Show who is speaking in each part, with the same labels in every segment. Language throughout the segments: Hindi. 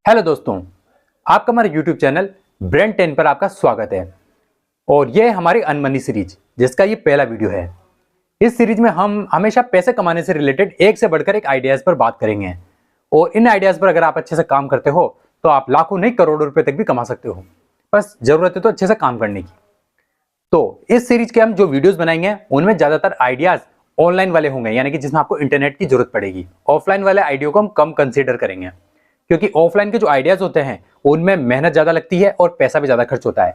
Speaker 1: हेलो दोस्तों, आपका हमारे YouTube चैनल ब्रेन 10 पर आपका स्वागत है। और ये हमारी अनमनी सीरीज जिसका ये पहला वीडियो है। इस सीरीज में हम हमेशा पैसे कमाने से रिलेटेड एक से बढ़कर एक आइडियाज पर बात करेंगे और इन आइडियाज पर अगर आप अच्छे से काम करते हो तो आप लाखों नहीं करोड़ों रुपए तक भी कमा सकते हो। बस जरूरत है तो अच्छे से काम करने की। तो इस सीरीज के हम जो वीडियोस बनाएंगे उनमें ज्यादातर आइडियाज ऑनलाइन वाले होंगे, यानी कि जिसमें आपको इंटरनेट की जरूरत पड़ेगी। ऑफलाइन वाले आइडिया को हम कम कंसीडर करेंगे क्योंकि ऑफलाइन के जो आइडियाज होते हैं उनमें मेहनत ज्यादा लगती है और पैसा भी ज्यादा खर्च होता है।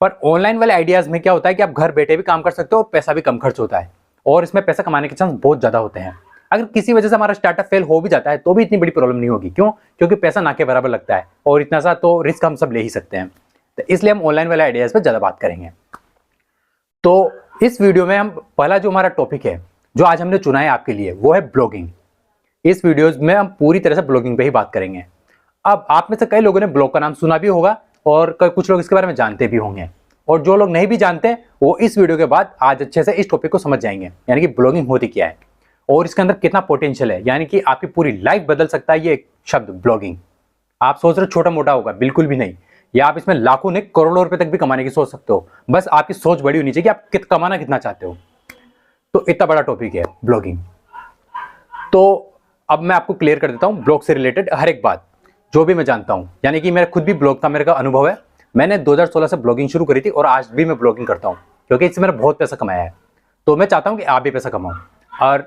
Speaker 1: पर ऑनलाइन वाले आइडियाज में क्या होता है कि आप घर बैठे भी काम कर सकते हो और पैसा भी कम खर्च होता है और इसमें पैसा कमाने के चांस बहुत ज्यादा होते हैं। अगर किसी वजह से हमारा स्टार्टअप फेल हो भी जाता है तो भी इतनी बड़ी प्रॉब्लम नहीं होगी। क्यों? क्योंकि पैसा ना के बराबर लगता है और इतना सा तो रिस्क हम सब ले ही सकते हैं। तो इसलिए हम ऑनलाइन वाले आइडियाज पर ज्यादा बात करेंगे। तो इस वीडियो में हम पहला जो हमारा टॉपिक है जो आज हमने चुना है आपके लिए वो है ब्लॉगिंग। इस वीडियोज में हम पूरी तरह से ब्लॉगिंग पे ही बात करेंगे। अब आप में से कई लोगों ने ब्लॉग का नाम सुना भी होगा और कुछ लोग इसके बारे में जानते भी होंगे, और जो लोग नहीं भी जानते वो इस वीडियो के बाद आज अच्छे से इस टॉपिक को समझ जाएंगे, यानी कि ब्लॉगिंग होती क्या है और इसके अंदर कितना पोटेंशियल है, यानी कि आपकी पूरी लाइफ बदल सकता है ये एक शब्द ब्लॉगिंग। आप सोच रहे हो छोटा मोटा होगा, बिल्कुल भी नहीं। या आप इसमें लाखों नहीं करोड़ों रुपए तक भी कमाने की सोच सकते हो। बस आपकी सोच बड़ी होनी चाहिए कि आप कमाना कितना चाहते हो। तो इतना बड़ा टॉपिक है ब्लॉगिंग। तो अब मैं आपको क्लियर कर देता हूं ब्लॉग से रिलेटेड हर एक बात जो भी मैं जानता हूं, यानी कि मेरा खुद भी ब्लॉग का मेरे का अनुभव है। मैंने 2016 से ब्लॉगिंग शुरू करी थी और आज भी मैं ब्लॉगिंग करता हूं क्योंकि इससे मैंने बहुत पैसा कमाया है। तो मैं चाहता हूं कि आप भी पैसा कमाओ। और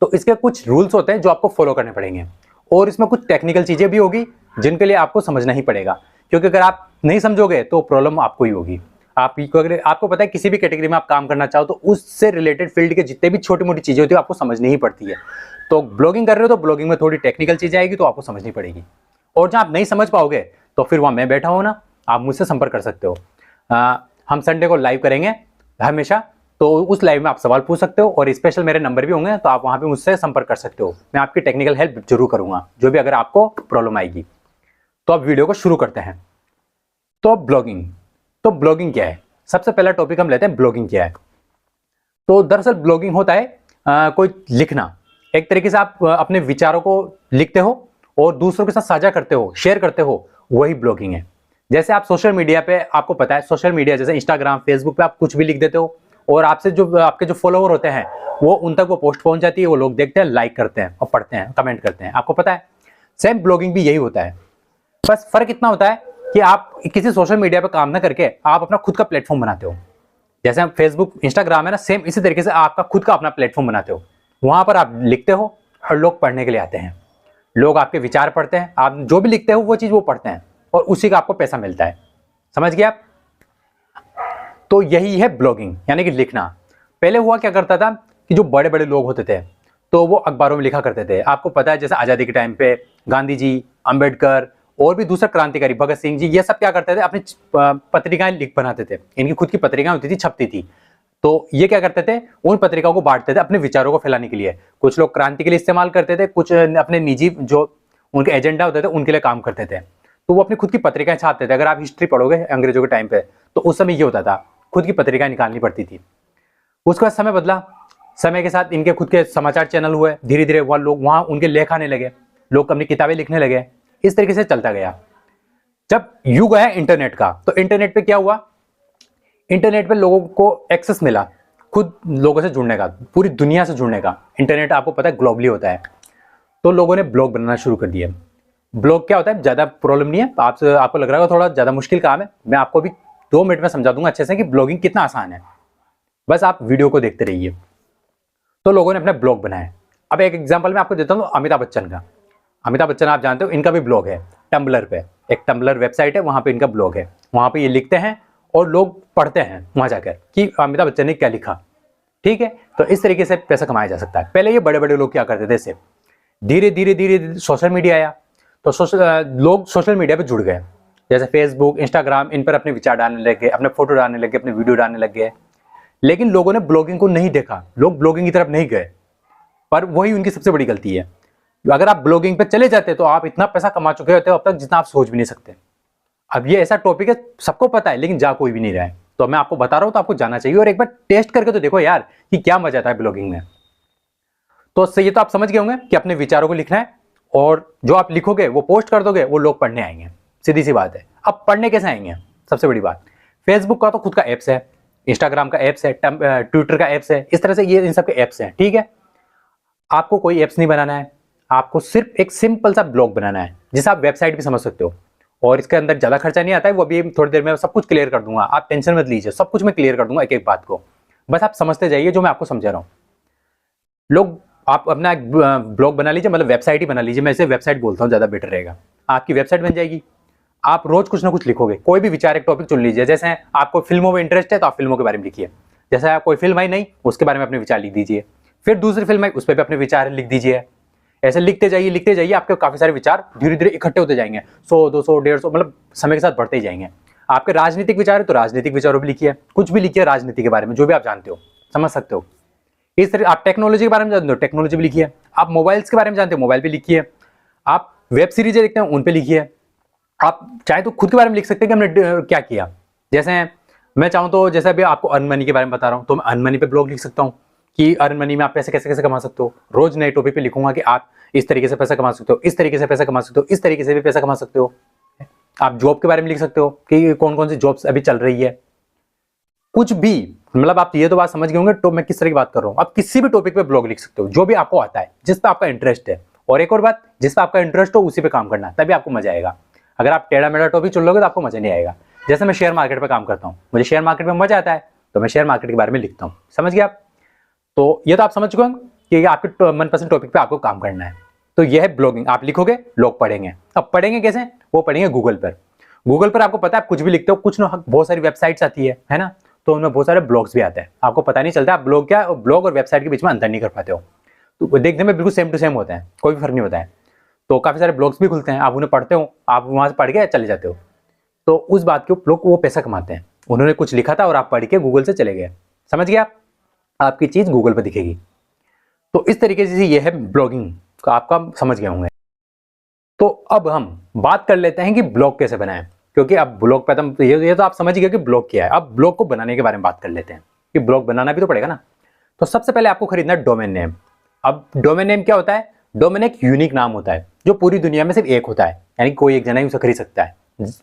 Speaker 1: तो इसके कुछ रूल्स होते हैं जो आपको फॉलो करने पड़ेंगे और इसमें कुछ टेक्निकल चीजें भी होगी जिनके लिए आपको समझना ही पड़ेगा, क्योंकि अगर आप नहीं समझोगे तो प्रॉब्लम आपको ही होगी। अगर आपको पता है किसी भी कैटेगरी में आप काम करना चाहो तो उससे रिलेटेड फील्ड के जितने भी छोटी मोटी चीजें होती है आपको समझनी ही पड़ती है। तो ब्लॉगिंग कर रहे हो तो ब्लॉगिंग में थोड़ी टेक्निकल चीजें आएगी तो आपको समझनी पड़ेगी। और जब आप नहीं समझ पाओगे तो फिर वहां मैं बैठा हूं ना, आप मुझसे संपर्क कर सकते हो। हम संडे को लाइव करेंगे हमेशा, तो उस लाइव में आप सवाल पूछ सकते हो और स्पेशल मेरे नंबर भी होंगे तो आप वहां पे मुझसे संपर्क कर सकते हो। मैं आपकी टेक्निकल हेल्प जरूर करूंगा जो भी अगर आपको प्रॉब्लम आएगी। तो अब वीडियो को शुरू करते हैं। तो ब्लॉगिंग क्या है? सबसे पहला टॉपिक हम लेते हैं ब्लॉगिंग क्या है। तो दरअसल ब्लॉगिंग होता है कोई लिखना। एक तरीके से आप अपने विचारों को लिखते हो और दूसरों के साथ साझा करते हो, शेयर करते हो, वही ब्लॉगिंग है। जैसे आप सोशल मीडिया पे, आपको पता है सोशल मीडिया जैसे इंस्टाग्राम, फेसबुक पे आप कुछ भी लिख देते हो और आपसे जो आपके जो फॉलोवर होते हैं वो उन तक वो पोस्ट पहुंच जाती है, वो लोग देखते हैं, लाइक करते हैं और पढ़ते हैं, कमेंट करते हैं। आपको पता है सेम ब्लॉगिंग भी यही होता है। बस फर्क इतना होता है कि आप किसी सोशल मीडिया पे काम ना करके आप अपना खुद का प्लेटफॉर्म बनाते हो। जैसे फेसबुक, इंस्टाग्राम है ना, सेम इसी तरीके से आपका खुद का अपना प्लेटफॉर्म बनाते हो। वहां पर आप लिखते हो और लोग पढ़ने के लिए आते हैं। लोग आपके विचार पढ़ते हैं, आप जो भी लिखते हो वो चीज वो पढ़ते हैं और उसी का आपको पैसा मिलता है। समझ गए आप? तो यही है ब्लॉगिंग, यानी कि लिखना। पहले हुआ क्या करता था कि जो बड़े बड़े लोग होते थे तो वो अखबारों में लिखा करते थे। आपको पता है जैसे आजादी के टाइम पे गांधी जी, अंबेडकर और भी दूसरे क्रांतिकारी भगत सिंह जी, ये सब क्या करते थे, अपनी पत्रिकाएं लिख बनाते थे। इनकी खुद की पत्रिकाएं होती थी, छपती थी। तो ये क्या करते थे, उन पत्रिकाओं को बांटते थे अपने विचारों को फैलाने के लिए। कुछ लोग क्रांति के लिए इस्तेमाल करते थे, कुछ अपने निजी जो उनके एजेंडा होते थे उनके लिए काम करते थे। तो वो अपनी खुद की पत्रिकाएं छापते थे। अगर आप हिस्ट्री पढ़ोगे अंग्रेजों के टाइम पे तो उस समय ये होता था, खुद की पत्रिकाएं निकालनी पड़ती थी। उसके बाद समय बदला, समय के साथ इनके खुद के समाचार चैनल हुए, धीरे धीरे वह लोग वहां उनके लेख आने लगे, लोग अपनी किताबें लिखने लगे। इस तरीके से चलता गया। जब युग आया इंटरनेट का तो इंटरनेट पे क्या हुआ, इंटरनेट पे लोगों को एक्सेस मिला खुद लोगों से जुड़ने का, पूरी दुनिया से जुड़ने का। इंटरनेट आपको पता है ग्लोबली होता है। तो लोगों ने ब्लॉग बनाना शुरू कर दिया। ब्लॉग क्या होता है, ज्यादा प्रॉब्लम नहीं है। आपको लग रहा है थोड़ा ज्यादा मुश्किल काम है। मैं आपको भी 2 मिनट में समझा दूंगा अच्छे से कि ब्लॉगिंग कितना आसान है। बस आप वीडियो को देखते रहिए। तो लोगों ने अपने ब्लॉग बनाए। अब एक एग्जाम्पल मैं आपको देता हूँ अमिताभ बच्चन का। अमिताभ बच्चन आप जानते हो, इनका भी ब्लॉग है टम्बलर पे। एक टम्बलर वेबसाइट है, वहां पे इनका ब्लॉग है। वहां पे ये लिखते हैं और लोग पढ़ते हैं वहां जाकर कि अमिताभ बच्चन ने क्या लिखा। ठीक है, तो इस तरीके से पैसा कमाया जा सकता है। पहले ये बड़े बड़े लोग क्या करते थे, इससे धीरे धीरे सोशल मीडिया आया तो लोग सोशल मीडिया पे जुड़ गए। जैसे फेसबुक, इंस्टाग्राम, इन पर अपने विचार डालने लगे, अपने फोटो डालने लगे, अपने वीडियो डालने लग गए। लेकिन लोगों ने ब्लॉगिंग को नहीं देखा, लोग ब्लॉगिंग की तरफ नहीं गए। पर वही उनकी सबसे बड़ी गलती है। अगर आप ब्लॉगिंग पे चले जाते तो आप इतना पैसा कमा चुके होते हो अब तक जितना आप सोच भी नहीं सकते। अब ये ऐसा टॉपिक है, सबको पता है, लेकिन जा कोई भी नहीं रहा है। तो मैं आपको बता रहा हूं तो आपको जाना चाहिए और एक बार टेस्ट करके तो देखो यार कि क्या मजा आता है ब्लॉगिंग में। तो ये तो आप समझ गए होंगे कि अपने विचारों को लिखना है और जो आप लिखोगे वो पोस्ट कर दोगे, वो लोग पढ़ने आएंगे, सीधी सी बात है। अब पढ़ने कैसे आएंगे? सबसे बड़ी बात, फेसबुक का तो खुद का एप्स है, इंस्टाग्राम का एप्स है, ट्विटर का एप्स है, इस तरह से ये इन सब के एप्स हैं, ठीक है। आपको कोई एप्स नहीं बनाना है, आपको सिर्फ एक सिंपल सा ब्लॉग बनाना है, जिसे आप वेबसाइट भी समझ सकते हो। और इसके अंदर ज़्यादा खर्चा नहीं आता है, वो अभी थोड़ी देर में सब कुछ क्लियर कर दूंगा, आप टेंशन मत लीजिए, सब कुछ मैं क्लियर कर दूंगा एक एक बात को, बस आप समझते जाइए जो मैं आपको समझा रहा हूँ। लोग, आप अपना एक ब्लॉग बना लीजिए, मतलब वेबसाइट ही बना लीजिए, मैं इसे वेबसाइट बोलता हूँ, ज़्यादा बेटर रहेगा। आपकी वेबसाइट बन जाएगी, आप रोज कुछ ना कुछ लिखोगे, कोई भी विचार, एक टॉपिक चुन लीजिए, जैसे आपको फिल्मों में इंटरेस्ट है तो आप फिल्मों के बारे में लिखिए, जैसे आप कोई फिल्म आई नहीं उसके बारे में अपने विचार लिख दीजिए, फिर दूसरी फिल्म आई उस पर भी अपने विचार लिख दीजिए, ऐसे लिखते जाइए, आपके काफी सारे विचार धीरे धीरे इकट्ठे होते जाएंगे, 100, 200, 150, मतलब समय के साथ बढ़ते ही जाएंगे। आपके राजनीतिक विचार है तो राजनीतिक विचारों भी लिखिए, कुछ भी लिखिए राजनीति के बारे में, जो भी आप जानते हो, समझ सकते हो। इस तरह आप टेक्नोलॉजी के बारे में जानते हो, टेक्नोलॉजी भी लिखिए, आप मोबाइल्स के बारे में जानते हो, मोबाइल भी लिखिए, आप वेब सीरीज देखते हैं उन पे लिखिए, आप चाहे तो खुद के बारे में लिख सकते हैं कि हमने क्या किया। जैसे मैं चाहूँ तो, जैसे अभी आपको अर्न मनी के बारे में बता रहा हूँ, तो मैं अर्न मनी पे ब्लॉग लिख सकता हूँ कि अर्न मनी में आप पैसे कैसे कैसे कमा सकते हो। रोज नए टॉपिक पे लिखूंगा कि आप इस तरीके से पैसा कमा सकते हो, इस तरीके से पैसा कमा सकते हो, इस तरीके से भी पैसा कमा सकते हो। आप जॉब के बारे में लिख सकते हो कि कौन कौन सी जॉब्स अभी चल रही है, कुछ भी, मतलब आप ये तो बात समझ गए होंगे तो मैं किस तरह की बात कर रहा हूँ। आप किसी भी टॉपिक पे ब्लॉग लिख सकते हो, जो भी आपको आता है, जिस पे आपका इंटरेस्ट है। और एक और बात, जिस पे आपका इंटरेस्ट हो उसी पे काम करना, तभी आपको मजा आएगा। अगर आप टेढ़ा मेढ़ा टॉपिक चुन लोगे तो आपको मजा नहीं आएगा। जैसे मैं शेयर मार्केट पे काम करता हूँ, मुझे शेयर मार्केट में मजा आता है तो मैं शेयर मार्केट के बारे में लिखता हूँ, समझ गए आप। तो ये तो आप समझ चुके होंगे कि आपके मनपसंद टॉपिक पे आपको काम करना है। तो यह है ब्लॉगिंग, आप लिखोगे लोग पढ़ेंगे। अब पढ़ेंगे कैसे? वो पढ़ेंगे गूगल पर। गूगल पर आपको पता है आप कुछ भी लिखते हो, कुछ ना बहुत सारी वेबसाइट्स आती है ना, तो उनमें बहुत सारे ब्लॉग्स भी आते हैं, आपको पता नहीं चलता आप ब्लॉग क्या, ब्लॉग और वेबसाइट के बीच में अंतर नहीं कर पाते हो। तो देखने में बिल्कुल सेम टू सेम होते हैं, कोई भी फर्क नहीं होता है। तो काफी सारे ब्लॉग्स भी खुलते हैं, आप उन्हें पढ़ते हो, आप वहां से पढ़ के चले जाते हो। तो उस बात के लोग वो पैसा कमाते हैं, उन्होंने कुछ लिखा था और आप पढ़ के गूगल से चले गए, समझ गए आप, आपकी चीज गूगल पर दिखेगी। तो इस तरीके से ये है ब्लॉगिंग, आपका समझ गए होंगे। तो अब हम बात कर लेते हैं कि ब्लॉग कैसे बनाएं, क्योंकि अब ब्लॉग पे तो ये तो आप समझ गए कि ब्लॉग क्या है। अब ब्लॉग को बनाने के बारे में बात कर लेते हैं कि ब्लॉग बनाना भी तो पड़ेगा ना। तो सबसे पहले आपको खरीदना है डोमेन नेम। अब डोमेन नेम क्या होता है? डोमेन एक यूनिक नाम होता है जो पूरी दुनिया में सिर्फ एक होता है, यानी कोई एक जना ही उसे खरीद सकता है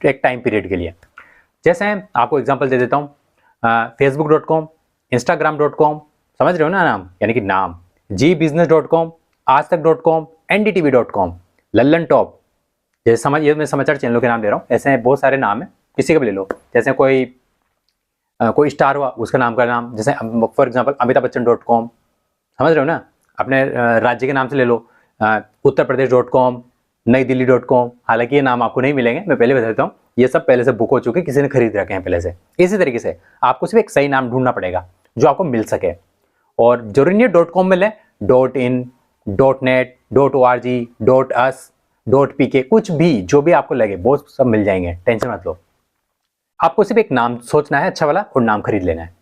Speaker 1: एक टाइम पीरियड के लिए। जैसे आपको एग्जाम्पल दे देता हूँ, facebook.com, instagram.com, समझ रहे हो ना नाम, यानी कि नाम, gbusiness.com, आजतक.com, ndtv.com, लल्लन टॉप, जैसे समझ, ये मैं समाचार चैनलों के नाम दे रहा हूँ, ऐसे बहुत सारे नाम है, किसी का भी ले लो। जैसे कोई स्टार हुआ उसका नाम का नाम, जैसे फॉर एग्जांपल अमिताभ बच्चन.com, समझ रहे हो ना। अपने राज्य के नाम से ले लो, उत्तर प्रदेश.com, नई दिल्ली.com। हालांकि ये नाम आपको नहीं मिलेंगे, मैं पहले बता देता हूँ, ये सब पहले से बुक हो चुके, किसी ने खरीद रखे हैं पहले से। इसी तरीके से आपको सिर्फ एक सही नाम ढूंढना पड़ेगा जो आपको मिल सके, और जरूरी नहीं है .com मिले, .in, .net, .org, .us, .pk, कुछ भी, जो भी आपको लगे वो सब मिल जाएंगे, टेंशन मत लो। आपको सिर्फ एक नाम सोचना है अच्छा वाला और नाम खरीद लेना है।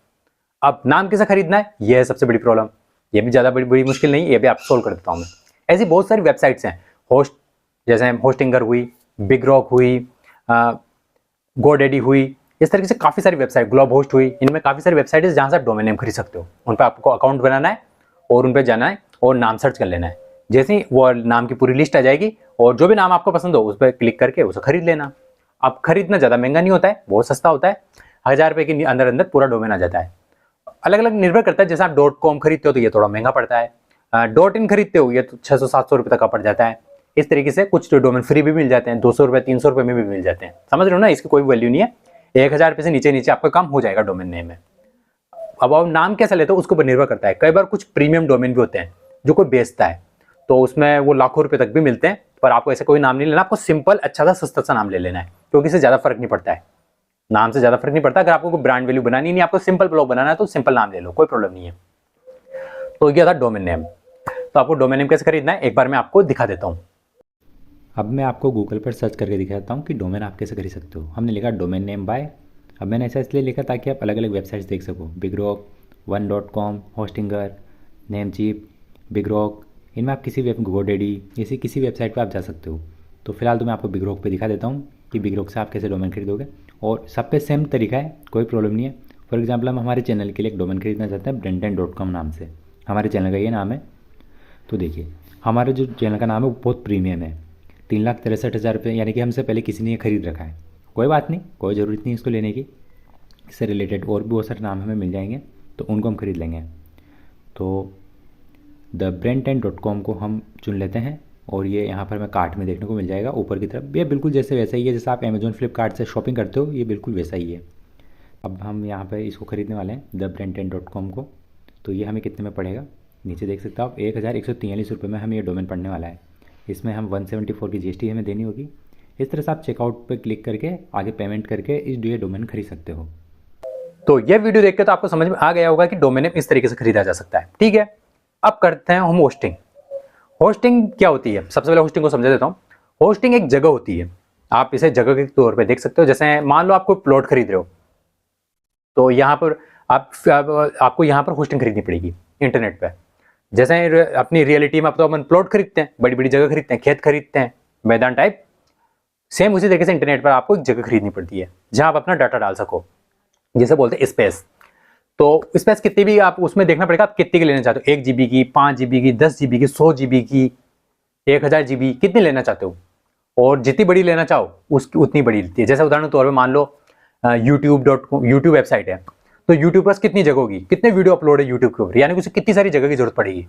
Speaker 1: अब नाम कैसे खरीदना है, यह है सबसे बड़ी प्रॉब्लम। ये भी ज़्यादा बड़ी मुश्किल नहीं, ये भी आप सोल्व कर देता हूँ मैं। ऐसी बहुत सारी वेबसाइट्स हैं, होस्ट, जैसे होस्टिंगर हुई, बिग रॉक हुई, गोडेडी हुई, इस तरीके से काफ़ी सारी वेबसाइट, ग्लोब होस्ट हुई, इनमें काफ़ी सारी वेबसाइट है जहाँ से आप डोमेन नेम खरीद सकते हो। उन पर आपको अकाउंट बनाना है और उन पर जाना है और नाम सर्च कर लेना है। जैसे ही वो नाम की पूरी लिस्ट आ जाएगी और जो भी नाम आपको पसंद हो उस पर क्लिक करके उसे खरीद लेना। अब खरीदना ज़्यादा महंगा नहीं होता है, बहुत सस्ता होता है, 1000 रुपये के अंदर अंदर पूरा डोमेन आ जाता है। अलग अलग निर्भर करता है, जैसे आप .com खरीदते हो तो ये थोड़ा महंगा पड़ता है, .in खरीदते हो ये तो 600-700 रुपये तक का पड़ जाता है। इस तरीके से कुछ तो डोमेन फ्री भी मिल जाते हैं, 200 रुपये 300 रुपये में भी मिल जाते हैं, समझ रहे हो ना। इसकी कोई वैल्यू नहीं है, 1000 रुपये से नीचे नीचे आपका काम हो जाएगा डोमेन नेम में। अब आप नाम कैसा लेते हो उसके ऊपर निर्भर करता है। कई बार कुछ प्रीमियम डोमेन भी होते हैं जो कोई बेचता है, तो उसमें वो लाखों रुपए तक भी मिलते हैं, पर आपको ऐसा कोई नाम नहीं लेना, आपको सिंपल अच्छा सा सस्ता सा नाम ले लेना है, क्योंकि इससे ज़्यादा फर्क नहीं पड़ता है, नाम से ज़्यादा फर्क नहीं पड़ता। अगर आपको कोई ब्रांड वैल्यू बनानी नहीं, आपको सिंपल ब्लॉग बनाना है तो सिंपल नाम ले लो, कोई प्रॉब्लम नहीं है। तो ये था डोमेन नेम। तो आपको डोमेन नेम कैसे खरीदना है एक बार मैं आपको दिखा देता हूँ।
Speaker 2: अब मैं आपको गूगल पर सर्च करके दिखाता हूँ कि डोमेन आप कैसे खरीद सकते हो। हमने लिखा डोमेन नेम बाय। अब मैंने ऐसा इसलिए लिखा ताकि आप अलग अलग वेबसाइट्स देख सको, बिग रॉक, वन.com, होस्टिंगर, नेमचीप, बिग रॉक, इनमें आप किसी वेब, गोडेडी, ऐसी किसी वेबसाइट पर आप जा सकते हो। तो फिलहाल तो मैं आपको बिग रॉक पर दिखा देता हूँ कि बिग रॉक से आप कैसे डोमेन खरीदोगे, और सब पे सेम तरीका है, कोई प्रॉब्लम नहीं है। फॉर एग्जाम्पल हम हमारे चैनल के लिए एक डोमेन खरीदना चाहते हैं ब्रेंटन.com नाम से, हमारे चैनल का ये नाम है। तो देखिए हमारे जो चैनल का नाम है वो बहुत प्रीमियम है, 3,63,000 रुपये, यानी कि हमसे पहले किसी ने ये खरीद रखा है। कोई बात नहीं, कोई ज़रूरत नहीं इसको लेने की, इससे रिलेटेड और भी बहुत सारे नाम हमें मिल जाएंगे, तो उनको हम खरीद लेंगे। तो thebrand10.com को हम चुन लेते हैं और ये यहाँ पर हमें कार्ट में देखने को मिल जाएगा ऊपर की तरफ। ये बिल्कुल जैसे वैसा ही है जैसे आप अमेजोन फ्लिपकार्ट से शॉपिंग करते हो, ये बिल्कुल वैसा ही है। अब हम यहाँ पर इसको ख़रीदने वाले हैं thebrand10.com को। तो ये हमें कितने में पड़ेगा, नीचे देख सकते हो आप, 1,143 रुपये में हमें ये डोमेन पड़ने वाला है। इसमें हम 174 की GST हमें देनी होगी। इस तरह से आप चेकआउट पर क्लिक करके आगे पेमेंट करके ये डोमेन खरीद सकते हो।
Speaker 1: तो ये वीडियो देख के तो आपको समझ में आ गया होगा कि डोमेन नेम इस तरीके से खरीदा जा सकता है। ठीक है, अब करते हैं हम होस्टिंग। होस्टिंग क्या होती है, सबसे पहले होस्टिंग को समझा देता हूँ। होस्टिंग एक जगह होती है, आप इसे जगह के तौर पे देख सकते हो। जैसे मान लो आपको प्लॉट खरीद रहे हो, तो यहाँ पर आपको यहाँ पर होस्टिंग खरीदनी पड़ेगी इंटरनेट पे। जैसे अपनी रियलिटी में अब तो अपन प्लॉट खरीदते हैं, बड़ी बड़ी जगह खरीदते हैं, खेत खरीदते हैं, मैदान टाइप, सेम उसी तरीके से इंटरनेट पर आपको एक जगह खरीदनी पड़ती है जहाँ आप अपना डाटा डाल सको, जिसे बोलते हैं स्पेस। तो स्पेस कितनी भी आप उसमें देखना पड़ेगा आप कितनी की लेना चाहते हो, 1 GB की, 5 GB की, 10 GB की, 100 GB की, 1000 GB, कितनी लेना चाहते हो। और जितनी बड़ी लेना चाहो उसकी उतनी बड़ी लेती है। जैसे उदाहरण तौर पे मान लो यूट्यूब वेबसाइट है, तो यूट्यूब पर कितनी जगह होगी, कितने वीडियो अपलोड है यूट्यूब के ऊपर, यानी कि उसे कितनी सारी जगह की जरूरत पड़ेगी।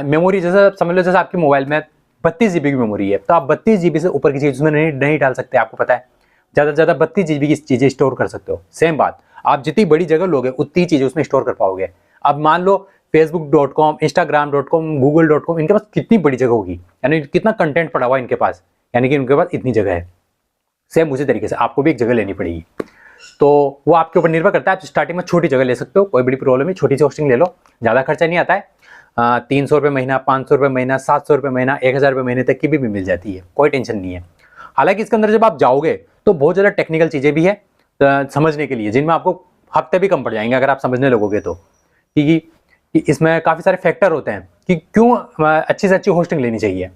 Speaker 1: मेमोरी जैसे समझ लो, जैसे आपके मोबाइल में 32 GB की मेमोरी है, तो आप 32 GB से ऊपर की चीज़ उसमें नहीं डाल सकते, आपको पता है। ज़्यादा से ज़्यादा 32 GB की चीज़ें स्टोर कर सकते हो। सेम बात, आप जितनी बड़ी जगह लोगे उतनी चीज़ें उसमें स्टोर कर पाओगे। अब मान लो facebook.com, instagram.com, google.com, इनके पास कितनी बड़ी जगह होगी, यानी कितना कंटेंट पड़ा हुआ है इनके पास, यानी कि इनके पास इतनी जगह है। सेम उसी तरीके से आपको भी एक जगह लेनी पड़ेगी। तो वो आपके ऊपर निर्भर करता है। आप स्टार्टिंग में छोटी जगह ले सकते हो, कोई बड़ी प्रॉब्लम नहीं, छोटी सी होस्टिंग ले लो, ज़्यादा खर्चा नहीं आता है। 300 रुपये महीना, 500 रुपये महीना, 700 रुपये महीना, 1000 रुपये महीने तक की भी मिल जाती है, कोई टेंशन नहीं है। हालांकि इसके अंदर जब आप जाओगे तो बहुत ज़्यादा टेक्निकल चीज़ें भी है समझने के लिए, जिनमें आपको हफ्ते भी कम पड़ जाएंगे अगर आप समझने लगोगे तो। कि इसमें काफ़ी सारे फैक्टर होते हैं कि क्यों अच्छी से अच्छी होस्टिंग लेनी चाहिए।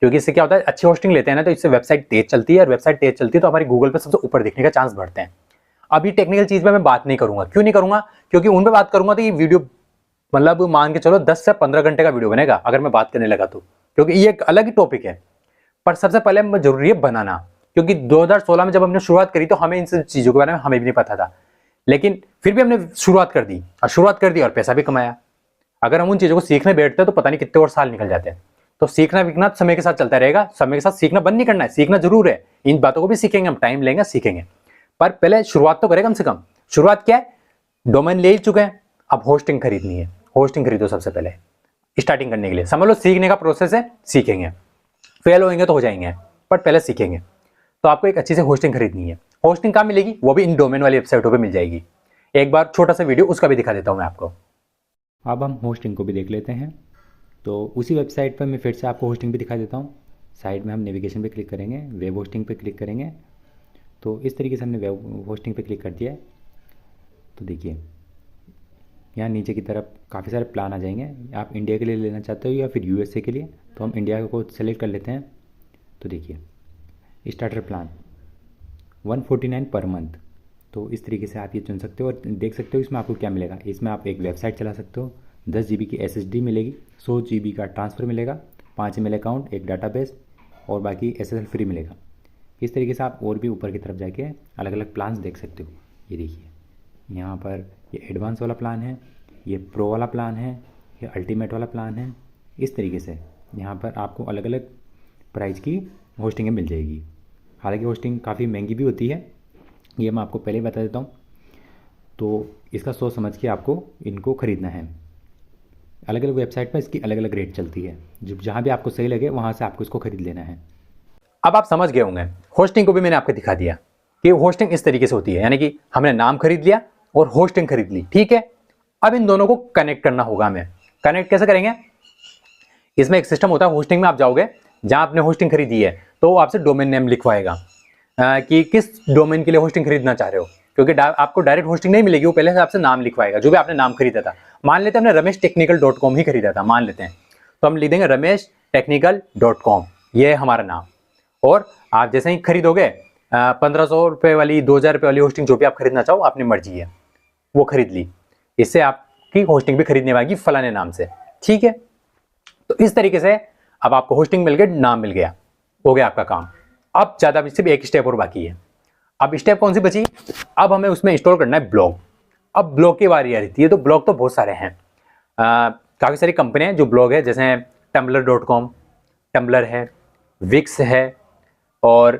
Speaker 1: क्योंकि इससे क्या होता है, अच्छी होस्टिंग लेते हैं ना तो इससे वेबसाइट तेज चलती है, और वेबसाइट तेज चलती है तो हमारी गूगल पर सबसे ऊपर दिखने का चांस बढ़ते हैं। अभी टेक्निकल चीज़ में मैं बात नहीं करूंगा। क्यों नहीं करूंगा, क्योंकि उन पर बात करूंगा तो ये वीडियो मतलब मान के चलो 10 से 15 घंटे का वीडियो बनेगा अगर मैं बात करने लगा तो, क्योंकि ये एक अलग ही टॉपिक है। पर सबसे पहले जरूरी है बनाना, क्योंकि 2016 में जब हमने शुरुआत करी तो हमें इन सब चीज़ों के बारे में हमें भी नहीं पता था, लेकिन फिर भी हमने शुरुआत कर दी और पैसा भी कमाया। अगर हम उन चीज़ों को सीखने बैठते हैं तो पता नहीं कितने और साल निकल जाते हैं। तो सीखना विकना समय के साथ चलता रहेगा, समय के साथ सीखना बंद नहीं करना है, सीखना जरूर है, इन बातों को भी सीखेंगे, हम टाइम लेंगे सीखेंगे, पर पहले शुरुआत तो करें कम से कम। शुरुआत क्या है, डोमेन ले ही चुके हैं, अब होस्टिंग खरीदनी है। होस्टिंग खरीदो सबसे पहले स्टार्टिंग करने के लिए, समझ लो सीखने का प्रोसेस है, सीखेंगे, फेल होंगे तो हो जाएंगे, पर पहले सीखेंगे। तो आपको एक अच्छी से होस्टिंग खरीदनी है। होस्टिंग कहाँ मिलेगी, वो भी इन डोमेन वाली वेबसाइटों पे मिल जाएगी। एक बार छोटा सा वीडियो उसका भी दिखा देता हूँ मैं आपको।
Speaker 2: अब हम होस्टिंग को भी देख लेते हैं। तो उसी वेबसाइट पर मैं फिर से आपको होस्टिंग भी दिखा देता हूँ। साइड में हम नेविगेशन पे क्लिक करेंगे, वेब होस्टिंग पे क्लिक करेंगे। तो इस तरीके से हमने वेब होस्टिंग पे क्लिक कर दिया है। तो देखिए यहाँ नीचे की तरफ काफ़ी सारे प्लान आ जाएंगे। आप इंडिया के लिए लेना चाहते हो या फिर USA के लिए, तो हम इंडिया को सेलेक्ट कर लेते हैं। तो देखिए स्टार्टर प्लान 149 पर मंथ। तो इस तरीके से आप ये चुन सकते हो और देख सकते हो इसमें आपको क्या मिलेगा। इसमें आप एक वेबसाइट चला सकते हो, 10 GB की SSD मिलेगी, 100 GB का ट्रांसफ़र मिलेगा, 5 email अकाउंट, एक डाटाबेस और बाकी SSL फ्री मिलेगा। इस तरीके से आप और भी ऊपर की तरफ जाके अलग अलग प्लान्स देख सकते हो। ये देखिए यहाँ पर ये एडवांस वाला प्लान है, ये प्रो वाला प्लान है, ये अल्टीमेट वाला प्लान है। इस तरीके से यहाँ पर आपको अलग अलग प्राइस की होस्टिंगें मिल जाएगी। हालांकि होस्टिंग काफ़ी महंगी भी होती है, ये मैं आपको पहले ही बता देता हूँ। तो इसका सोच समझ के आपको इनको ख़रीदना है। अलग अलग वेबसाइट पर इसकी अलग अलग रेट चलती है, जहाँ भी आपको सही लगे वहाँ से आपको इसको ख़रीद लेना है।
Speaker 1: अब आप समझ गए होंगे, होस्टिंग को भी मैंने आपको दिखा दिया कि होस्टिंग इस तरीके से होती है, यानी कि हमने नाम खरीद लिया और होस्टिंग खरीद ली। ठीक है, अब इन दोनों को कनेक्ट करना होगा हमें। कनेक्ट कैसे करेंगे, इसमें एक सिस्टम होता है। होस्टिंग में आप जाओगे, जहाँ आपने होस्टिंग खरीदी है तो वो आपसे डोमेन नेम लिखवाएगा कि किस डोमेन के लिए होस्टिंग खरीदना चाह रहे हो, क्योंकि आपको डायरेक्ट होस्टिंग नहीं मिलेगी, वो पहले से आपसे नाम लिखवाएगा, जो भी आपने नाम खरीदा था। मान लेते हैं हमने ramesh-technical.com ही खरीदा था, मान लेते हैं, तो हम लिख देंगे ramesh-technical.com, ये है हमारा नाम। और आप जैसे ही खरीदोगे 1500 रुपये वाली, 2000 रुपये वाली होस्टिंग, जो भी आप खरीदना चाहो, अपनी मर्जी है, वो खरीद ली। इससे आपकी होस्टिंग भी खरीदने वाली फलाने नाम से। ठीक है, तो इस तरीके से अब आपको होस्टिंग मिल गया, नाम मिल गया, हो गया आपका काम। अब ज़्यादा सिर्फ एक स्टेप और बाकी है। अब स्टेप कौन सी बची? अब हमें उसमें इंस्टॉल करना है ब्लॉग। अब ब्लॉग की बारी आ रही है। तो ब्लॉग तो बहुत सारे हैं, काफ़ी सारी कंपनियाँ हैं जो ब्लॉग है, जैसे tumblr.com, टम्बलर है, विक्स है, और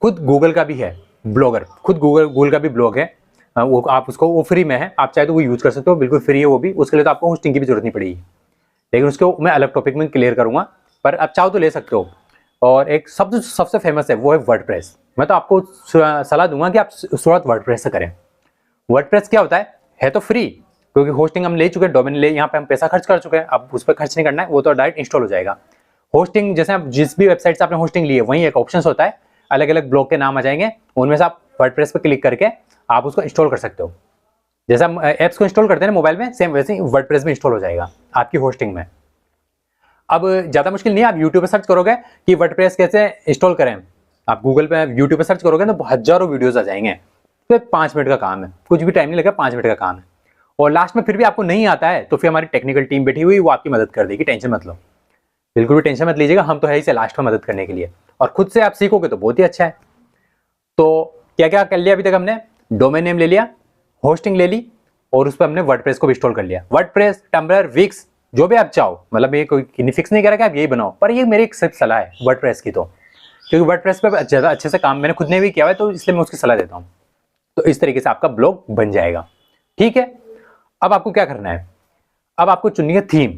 Speaker 1: खुद गूगल का भी है ब्लॉगर, खुद गूगल का भी ब्लॉग है। वो आप उसको, वो फ्री में है, आप चाहे तो वो यूज़ कर सकते हो, बिल्कुल फ्री है वो भी। उसके लिए तो आपको होस्टिंग की भी जरूरत नहीं पड़ेगी, लेकिन उसको मैं अलग टॉपिक में क्लियर करूँगा, पर आप चाहो तो ले सकते हो। और एक सबसे फेमस है वो है वर्डप्रेस। मैं तो आपको सलाह दूंगा कि आप शुरुआत वर्डप्रेस से करें। वर्डप्रेस क्या होता है तो फ्री, क्योंकि होस्टिंग हम ले चुके हैं, डोमेन ले, यहाँ पे हम पैसा खर्च कर चुके हैं, अब उस पर खर्च नहीं करना है, वो तो डायरेक्ट इंस्टॉल हो जाएगा। होस्टिंग जैसे आप जिस भी वेबसाइट से आपने होस्टिंग ली है, वहीं एक ऑप्शन होता है, अलग अलग ब्लॉग के नाम आ जाएंगे, उनमें से आप वर्डप्रेस पर क्लिक करके आप उसको इंस्टॉल कर सकते हो। जैसे हम ऐप्स को इंस्टॉल करते हैं ना मोबाइल में, सेम वैसे ही वर्डप्रेस में इंस्टॉल हो जाएगा आपकी होस्टिंग में। अब ज़्यादा मुश्किल नहीं है, आप यूट्यूब पे सर्च करोगे कि वर्डप्रेस कैसे इंस्टॉल करें, आप गूगल पे यूट्यूब पे सर्च करोगे तो हजारों वीडियोस आ जाएंगे। तो 5 मिनट का काम है, कुछ भी टाइम नहीं लगेगा, 5 मिनट का काम है। और लास्ट में फिर भी आपको नहीं आता है तो फिर हमारी टेक्निकल टीम बैठी हुई, वो आपकी मदद कर देगी, टेंशन मत लो, बिल्कुल भी टेंशन मत लीजिएगा, हम तो है इसे लास्ट में मदद करने के लिए। और खुद से आप सीखोगे तो बहुत ही अच्छा है। तो क्या क्या कर लिया अभी तक हमने? डोमेन नेम ले लिया, होस्टिंग ले ली, और उस पर हमने वर्डप्रेस को भी इंस्टॉल कर लिया। वर्डप्रेस, टम्बलर, विक्स, जो भी आप चाहो, मतलब ये कोई फिक्स नहीं कह रहा कि आप यही बनाओ, पर ये मेरी एक सिर्फ सलाह है वर्डप्रेस की, तो क्योंकि वर्डप्रेस पे ज़्यादा अच्छे से काम मैंने खुद ने भी किया है, तो इसलिए मैं उसकी सलाह देता हूँ। तो इस तरीके से आपका ब्लॉग बन जाएगा। ठीक है, अब आपको क्या करना है? अब आपको चुननी है थीम।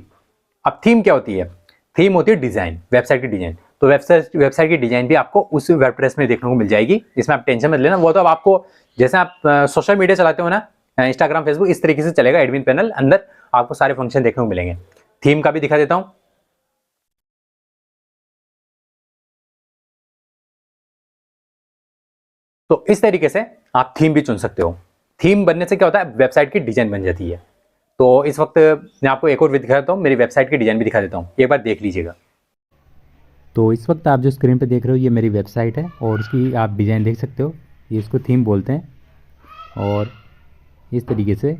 Speaker 1: अब थीम क्या होती है? थीम होती है डिजाइन, वेबसाइट की डिजाइन। तो वेबसाइट की डिजाइन भी आपको उस वर्डप्रेस में देखने को मिल जाएगी, इसमें आप टेंशन मत लेना। वो तो अब आपको, जैसे आप सोशल मीडिया चलाते हो ना, इंस्टाग्राम, फेसबुक, इस तरीके से चलेगा। एडमिन पैनल अंदर आपको सारे फंक्शन देखने को मिलेंगे। थीम का भी दिखा देता हूं। तो इस तरीके से आप थीम भी चुन सकते हो। थीम बनने से क्या होता है? वेबसाइट की डिजाइन बन जाती है। तो इस वक्त मैं आपको एक और भी दिखा देता हूँ, मेरी वेबसाइट की डिजाइन भी दिखा देता हूँ, एक बार देख लीजिएगा।
Speaker 2: तो इस वक्त आप जो स्क्रीन पे देख रहे हो ये मेरी वेबसाइट है, और उसकी आप डिज़ाइन देख सकते हो, ये इसको थीम बोलते हैं। और इस तरीके से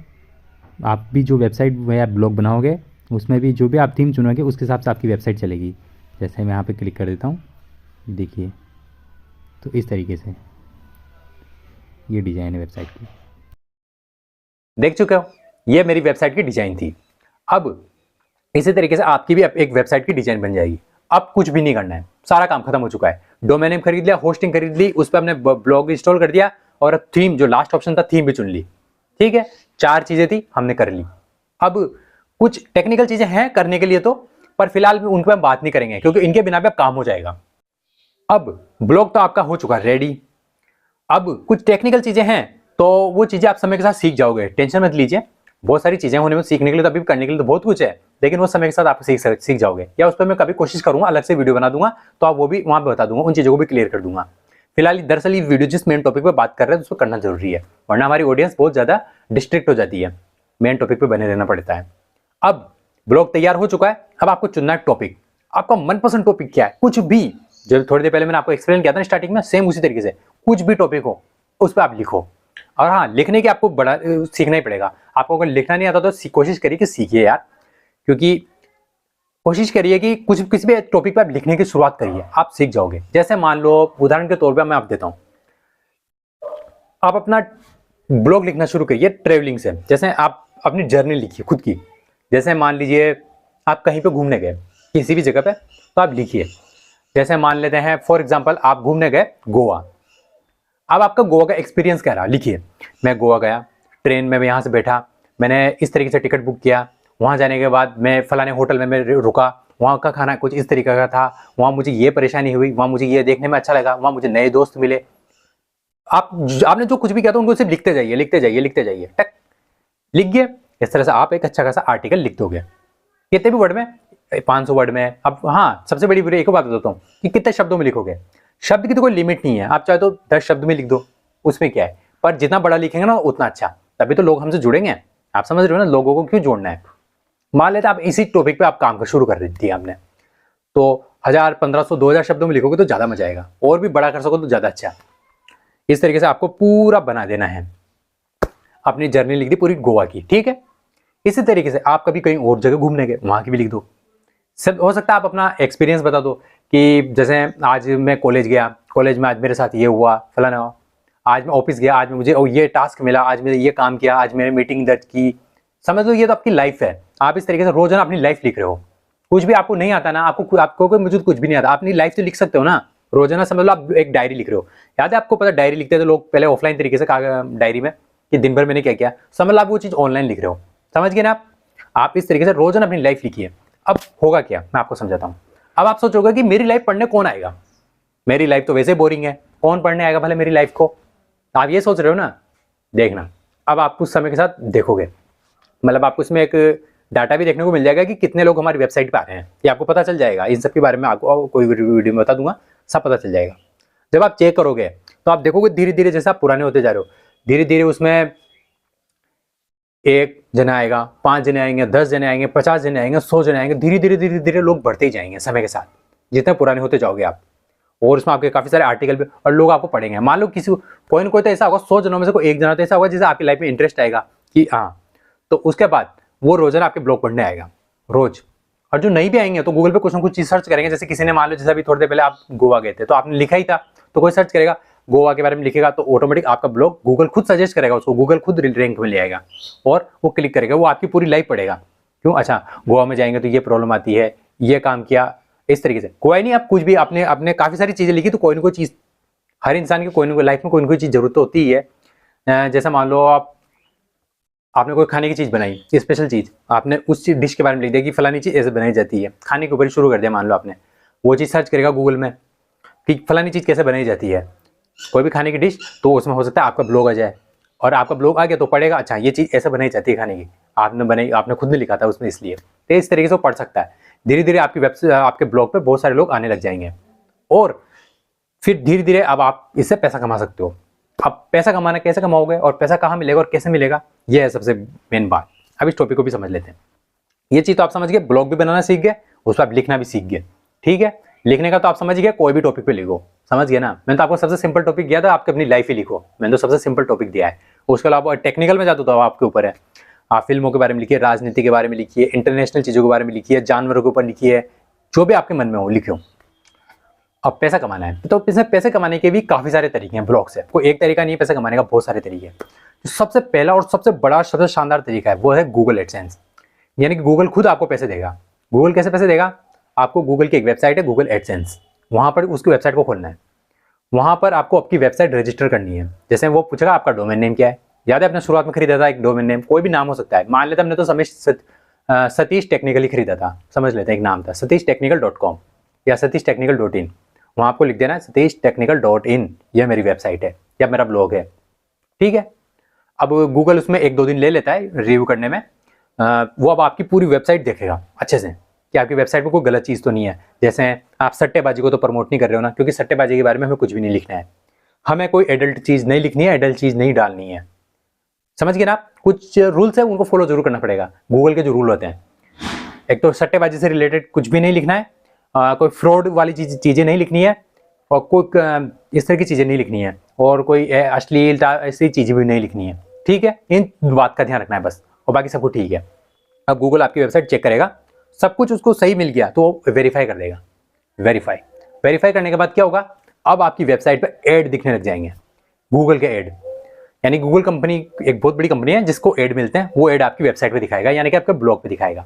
Speaker 2: आप भी जो वेबसाइट में आप ब्लॉग बनाओगे, उसमें भी जो भी आप थीम चुनोगे उसके हिसाब से आपकी वेबसाइट चलेगी। जैसे मैं यहाँ पे क्लिक कर देता हूँ, देखिए, तो इस तरीके से ये डिज़ाइन है वेबसाइट की।
Speaker 1: देख चुके हो, ये मेरी वेबसाइट की डिजाइन थी। अब इसी तरीके से आपकी भी एक वेबसाइट की डिजाइन बन जाएगी। अब कुछ भी नहीं करना है, सारा काम खत्म हो चुका है। डोमेन नेम खरीद लिया, होस्टिंग खरीद ली, उस पर हमने ब्लॉग इंस्टॉल कर दिया, और अब थीम, जो लास्ट ऑप्शन था, थीम भी चुन ली। ठीक है, 4 चीजें थी, हमने कर ली। अब कुछ टेक्निकल चीजें हैं करने के लिए तो, पर फिलहाल उन पर हम बात नहीं करेंगे, क्योंकि इनके बिना भी अब काम हो जाएगा। अब ब्लॉग तो आपका हो चुका है रेडी। अब कुछ टेक्निकल चीजें हैं, तो वो चीजें आप समय के साथ सीख जाओगे, टेंशन मत लीजिए। बहुत सारी चीजें होने में, सीखने के लिए तो अभी भी, करने के लिए तो बहुत कुछ है, लेकिन वो समय के साथ आप सीख जाओगे। या उस पर मैं कभी कोशिश करूंगा, अलग से वीडियो बना दूंगा, तो आप वो भी वहां पे बता दूंगा, उन चीजों को भी क्लियर कर दूंगा। फिलहाल दरअसल ये वीडियो जिस मेन टॉपिक पे बात कर रहे हैं, उसको करना जरूरी है, वरना हमारी ऑडियंस बहुत ज्यादा डिस्ट्रैक्ट हो जाती है, मेन टॉपिक पे बने रहना पड़ता है। अब ब्लॉग तैयार हो चुका है, अब आपको चुनना है टॉपिक। आपका मनपसंद टॉपिक क्या है? कुछ भी, जो थोड़ी देर पहले मैंने आपको एक्सप्लेन किया था ना स्टार्टिंग में, सेम उसी तरीके से कुछ भी टॉपिक हो उस पर आप लिखो। और हाँ, लिखने की आपको बड़ा सीखना ही पड़ेगा। आपको अगर लिखना नहीं आता तो कोशिश करिए कि सीखिए यार, क्योंकि कोशिश करिए कि कुछ किसी भी टॉपिक पर आप लिखने की शुरुआत करिए, आप सीख जाओगे। जैसे मान लो, उदाहरण के तौर पर मैं आप देता हूँ, आप अपना ब्लॉग लिखना शुरू करिए ट्रेवलिंग से। जैसे आप अपनी जर्नी लिखिए खुद की। जैसे मान लीजिए आप कहीं पे घूमने गए किसी भी जगह पे, तो आप लिखिए। जैसे मान लेते हैं फॉर एग्जांपल आप घूमने गए गोवा। अब आपका गोवा का एक्सपीरियंस क्या रहा, लिखिए। मैं गोवा गया, ट्रेन में मैं यहाँ से बैठा, मैंने इस तरीके से टिकट बुक किया, वहाँ जाने के बाद मैं फलाने होटल में मैं रुका, वहाँ का खाना कुछ इस तरीके का था, वहाँ मुझे ये परेशानी हुई, वहाँ मुझे ये देखने में अच्छा लगा, वहाँ मुझे नए दोस्त मिले। आपने जो कुछ भी किया था उनको सिर्फ लिखते जाइए, लिखते जाइए, लिखते जाइए, टक लिख गए। इस तरह से आप एक अच्छा खासा आर्टिकल लिख दोगे। कितने भी वर्ड में, 500 वर्ड में। अब हाँ, सबसे बड़ी बुरी एक बात बताता हूँ कि कितने शब्दों में लिखोगे। शब्द की तो कोई लिमिट नहीं है, आप चाहे तो 10 शब्द में लिख दो, उसमें क्या है। पर जितना बड़ा लिखेंगे ना उतना अच्छा, तभी तो लोग हमसे जुड़ेंगे। आप समझ रहे हो ना, लोगों को क्यों जोड़ना है। मान लेते आप इसी टॉपिक पे आप काम कर शुरू कर दिया आपने, तो 1000, 1500, 2000 शब्दों में लिखोगे तो ज्यादा मजा आएगा, और भी बड़ा कर सको तो ज्यादा अच्छा। इस तरीके से आपको पूरा बना देना है। अपनी जर्नी लिख दी पूरी गोवा की, ठीक है। इसी तरीके से आप कभी कहीं और जगह घूमने गए, वहां की भी लिख दो। सब हो सकता है आप अपना एक्सपीरियंस बता दो कि जैसे आज मैं कॉलेज गया, कॉलेज में आज मेरे साथ ये हुआ, फलाना हुआ, आज मैं ऑफिस गया, आज मुझे ये टास्क मिला, आज मैंने ये काम किया, आज मैंने मीटिंग दर्ज की। समझ लो ये तो आपकी लाइफ है। आप इस तरीके से रोजाना अपनी लाइफ लिख रहे हो। कुछ भी आपको नहीं आता ना, आपको कोई मुझे कुछ भी नहीं आता, अपनी लाइफ तो लिख सकते हो ना। रोजाना समझ लो आप एक डायरी लिख रहे हो। याद है आपको, पता डायरी लिखते थे लोग पहले ऑफलाइन तरीके से डायरी में कि दिन भर मैंने क्या किया। समझ लो आप वो चीज ऑनलाइन लिख रहे हो। समझ गए ना आप इस तरीके से रोजाना अपनी लाइफ लिखिए। अब होगा क्या, मैं आपको समझाता हूँ। अब आप सोचोगे कि मेरी लाइफ पढ़ने कौन आएगा, मेरी लाइफ तो वैसे बोरिंग है, कौन पढ़ने आएगा भले मेरी लाइफ को। आप ये सोच रहे हो ना, देखना अब आप कुछ समय के साथ देखोगे, मतलब आपको इसमें एक डाटा भी देखने को मिल जाएगा कि कितने लोग हमारी वेबसाइट पे आ रहे हैं, ये आपको पता चल जाएगा। इन सब के बारे में आपको कोई वीडियो में बता दूंगा, सब पता चल जाएगा। जब आप चेक करोगे तो आप देखोगे धीरे धीरे जैसे आप पुराने होते जा रहे हो, धीरे धीरे उसमें 1 जना आएगा, 5 जने आएंगे, 10 जने आएंगे, 50 जने आएंगे, 100 जने आएंगे, धीरे धीरे लोग बढ़ते ही जाएंगे समय के साथ, जितने पुराने होते जाओगे आप। और उसमें आपके काफी सारे आर्टिकल भी और लोग आपको पढ़ेंगे। मान लो किसी कोई ना कोई तो ऐसा होगा, 100 जनों में से कोई एक जना तो ऐसा होगा जिसे आपकी लाइफ में इंटरेस्ट आएगा कि हाँ, तो उसके बाद वो रोजाना आपके ब्लॉग पढ़ने आएगा रोज। और जो नहीं भी आएंगे तो गूगल पे कुछ ना कुछ चीज सर्च करेंगे। जैसे किसी ने मान लो जैसे अभी थोड़ी देर पहले आप गोवा गए थे तो आपने लिखा ही था, तो कोई सर्च करेगा गोवा के बारे में लिखेगा तो ऑटोमेटिक आपका ब्लॉग गूगल खुद सजेस्ट करेगा उसको, गूगल खुद रैंक में ले आएगा और वो क्लिक करेगा, वो आपकी पूरी लाइफ पढ़ेगा। क्यों, अच्छा गोवा में जाएंगे तो ये प्रॉब्लम आती है, ये काम किया, इस तरीके से। कोई नहीं, आप कुछ भी अपने अपने काफी सारी चीजें लिखी, तो कोई ना कोई चीज हर इंसान की कोई ना कोई लाइफ में कोई ना कोई चीज जरूरत तो होती ही है। जैसे मान लो आपने कोई खाने की चीज बनाई, स्पेशल चीज, आपने उस डिश के बारे में लिख दिया कि फलानी चीज ऐसे बनाई जाती है, खाने के ऊपर शुरू कर दिया। मान लो आपने वो चीज सर्च करेगा गूगल में कि फलानी चीज कैसे बनाई जाती है, कोई भी खाने की डिश, तो उसमें हो सकता है आपका ब्लॉग आ जाए। और आपका ब्लॉग आ गया तो पढ़ेगा, अच्छा ये चीज ऐसे बनाई जाती है खाने की, आपने बनाई, आपने खुद ने लिखा था उसमें, इसलिए तो इस तरीके से वो पढ़ सकता है। धीरे धीरे आपकी वेबसाइट, आपके ब्लॉग पे बहुत सारे लोग आने लग जाएंगे और फिर धीरे धीरे अब आप इससे पैसा कमा सकते हो। अब पैसा कमाना कैसे कमाओगे और पैसा कहाँ मिलेगा और कैसे मिलेगा, ये है सबसे मेन बात। अब इस टॉपिक को भी समझ लेते हैं। ये चीज तो आप समझ गए, ब्लॉग भी बनाना सीख गए, उस पर आप लिखना भी सीख गए। ठीक है, लिखने का तो आप समझ गए, कोई भी टॉपिक पे लिखो, समझ गए ना। मैंने तो आपको सबसे सिंपल टॉपिक दिया था, आपकी अपनी लाइफ ही लिखो, मैंने तो सबसे सिंपल टॉपिक दिया है। उसके अलावा टेक्निकल में जाते तो आपके ऊपर है, आप फिल्मों के बारे में लिखिए, राजनीति के बारे में लिखिए, इंटरनेशनल चीजों के बारे में लिखिए, जानवरों के ऊपर लिखिए, जो भी आपके मन में हो लिखियो। अब पैसा कमाना है तो इसमें पैसे कमाने के भी काफी सारे तरीके हैं ब्लॉग से, कोई एक तरीका नहीं है पैसा कमाने का, बहुत सारे तरीके हैं। तो सबसे पहला और सबसे बड़ा, सबसे शानदार तरीका है वो है गूगल एडसेंस, यानी कि गूगल खुद आपको पैसे देगा। गूगल कैसे पैसे देगा, आपको गूगल की एक वेबसाइट है गूगल एडसेंस, वहां पर उसकी वेबसाइट को खोलना है, वहां पर आपको आपकी वेबसाइट रजिस्टर करनी है। जैसे वो पूछेगा आपका डोमेन नेम क्या है, याद है आपने शुरुआत में खरीदा था एक डोमेन नेम, कोई भी नाम हो सकता है, मान लेते हमने तो सतीश टेक्निकली खरीदा था, समझ लेते हैं एक नाम था satishTechnical.com या satishTechnical.in। वहां आपको लिख देना है satishTechnical.in, यह मेरी वेबसाइट है या मेरा ब्लॉग है। ठीक है, अब गूगल उसमें 1-2 दिन ले लेता है रिव्यू करने में। वो अब आपकी पूरी वेबसाइट देखेगा अच्छे से कि आपकी वेबसाइट में कोई गलत चीज़ तो नहीं है। जैसे आप सट्टेबाजी को तो प्रमोट नहीं कर रहे हो ना, क्योंकि सट्टेबाजी के बारे में हमें कुछ भी नहीं लिखना है, हमें कोई एडल्ट चीज़ नहीं लिखनी है, एडल्ट चीज़ नहीं डालनी है। समझ गए ना आप, कुछ रूल्स है उनको फॉलो जरूर करना पड़ेगा, गूगल के जो रूल होते हैं। एक तो सट्टेबाजी से रिलेटेड कुछ भी नहीं लिखना है, कोई फ्रॉड वाली चीज़ें नहीं लिखनी है, और कोई इस तरह की चीज़ें नहीं लिखनी है, और कोई अश्लीलता ऐसी चीज़ें भी नहीं लिखनी है। ठीक है, इन बात का ध्यान रखना है बस, और बाकी सब कुछ ठीक है। अब गूगल आपकी वेबसाइट चेक करेगा, सब कुछ उसको सही मिल गया तो वो वेरीफाई कर देगा। वेरीफाई करने के बाद क्या होगा, अब आपकी वेबसाइट पे ऐड दिखने लग जाएंगे, गूगल के ऐड। यानी गूगल कंपनी एक बहुत बड़ी कंपनी है जिसको ऐड मिलते हैं, वो ऐड आपकी वेबसाइट पे दिखाएगा, यानी कि आपके ब्लॉग पे दिखाएगा,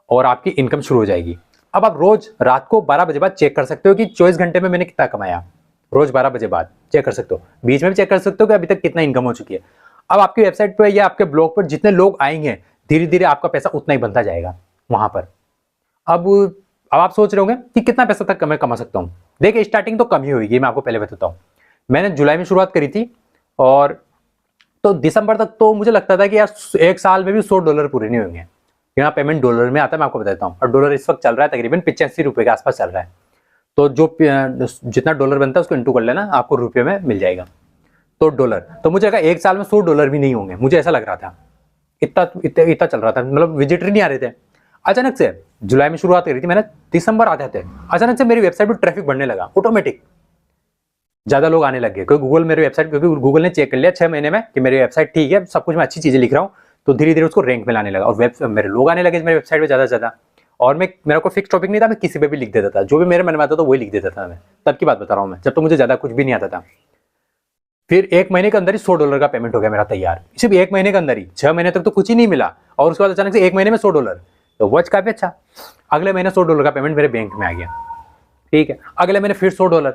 Speaker 1: और आपकी इनकम शुरू हो जाएगी। अब आप रोज रात को 12 बजे बाद चेक कर सकते हो कि 24 घंटे में मैंने कितना कमाया। रोज 12 बजे बाद चेक कर सकते हो, बीच में भी चेक कर सकते हो कि अभी तक कितना इनकम हो चुकी है। अब आपकी वेबसाइट पर या आपके ब्लॉग पर जितने लोग आएंगे, धीरे धीरे आपका पैसा उतना ही बनता जाएगा वहां पर। अब आप सोच रहे होंगे कि कितना पैसा तक मैं कमा सकता हूँ। देखिए, स्टार्टिंग तो कम ही होगी, मैं आपको पहले बताता हूँ। मैंने जुलाई में शुरुआत करी थी, और तो दिसंबर तक तो मुझे लगता था कि यार एक साल में भी $100 पूरे नहीं होंगे। यहाँ पेमेंट डॉलर में आता है, मैं आपको बताता हूँ, और डॉलर इस वक्त चल रहा है तकरीबन 85 रुपये के आसपास चल रहा है। तो जो जितना डॉलर बनता है उसको इंटू कर लेना, आपको रुपये में मिल जाएगा। तो डॉलर, तो मुझे लगा एक साल में $100 भी नहीं होंगे, मुझे ऐसा लग रहा था, इतना चल रहा था, मतलब विजिटर नहीं आ रहे थे। अचानक से जुलाई में शुरुआत करी थी मैंने, दिसंबर आते थे अचानक से मेरी वेबसाइट पर ट्रैफिक बढ़ने लगा, ऑटोमेटिक ज्यादा लोग आने लग गए, क्योंकि गूगल मेरी वेबसाइट, क्योंकि गूगल ने चेक कर लिया 6 महीने में कि मेरी वेबसाइट ठीक है, सब कुछ मैं अच्छी चीजें लिख रहा हूँ, तो धीरे धीरे उसको रैंक में लाने लगा, और मेरे लोग आने लगे मेरी वेबसाइट पे ज्यादा से ज्यादा। और मेरा कोई फिक्स टॉपिक नहीं था, मैं किसी पे भी लिख देता था, जो भी मेरे मन में आता था वही लिख देता था मैं। तब की बात बता रहा हूँ मैं, जब तो मुझे ज़्यादा कुछ भी नहीं आता था। फिर 1 महीने के अंदर ही $100 का पेमेंट हो गया मेरा तैयार, सिर्फ 1 महीने के अंदर ही। 6 महीने तक तो कुछ ही नहीं मिला, और उसके बाद अचानक से 1 महीने में $100, तो वॉच काफ़ी अच्छा। अगले महीने $100 का पेमेंट मेरे बैंक में आ गया, ठीक है। अगले महीने फिर $100,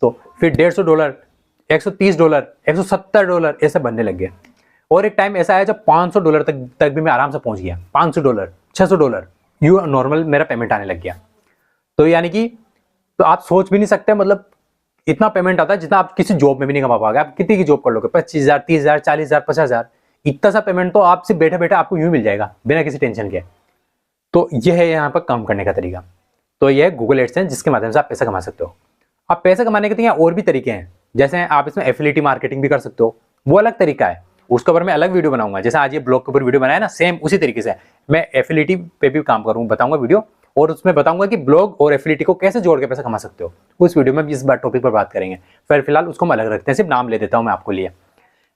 Speaker 1: तो फिर $150, $130, $170 ऐसे बनने लग गए। और एक टाइम ऐसा आया जब $500 तक भी मैं आराम से पहुंच गया। $500, $600 यू नॉर्मल मेरा पेमेंट आने लग गया। तो यानी कि तो आप सोच भी नहीं सकते, मतलब इतना पेमेंट आता है जितना आप किसी जॉब में भी नहीं कमा पाओगे। आप कितनी की जॉब कर लोगे, 25,000, 30,000, 40,000, 50,000, इतना सा पेमेंट तो आपसे बैठे बैठे आपको यूं मिल जाएगा बिना किसी टेंशन के। तो यह है यहाँ पर काम करने का तरीका। तो यह है गूगल एडसेंस, जिसके माध्यम से आप पैसा कमा सकते हो। आप पैसे कमाने के तो यहाँ और भी तरीके हैं, जैसे आप इसमें एफिलिएट मार्केटिंग भी कर सकते हो, वो अलग तरीका है, उसके ऊपर मैं अलग वीडियो बनाऊंगा। जैसे आज ये ब्लॉग के ऊपर वीडियो बनाया ना, सेम उसी तरीके से मैं एफिलिएट पे भी काम करूँ, बताऊंगा वीडियो, और उसमें बताऊंगा कि ब्लॉग और एफिलिएट को कैसे जोड़ के पैसा कमा सकते हो। उस वीडियो में इस बार टॉपिक पर बात करेंगे। फिलहाल उसको हम अलग रखते हैं, सिर्फ नाम ले देता हूँ मैं आपको लिए।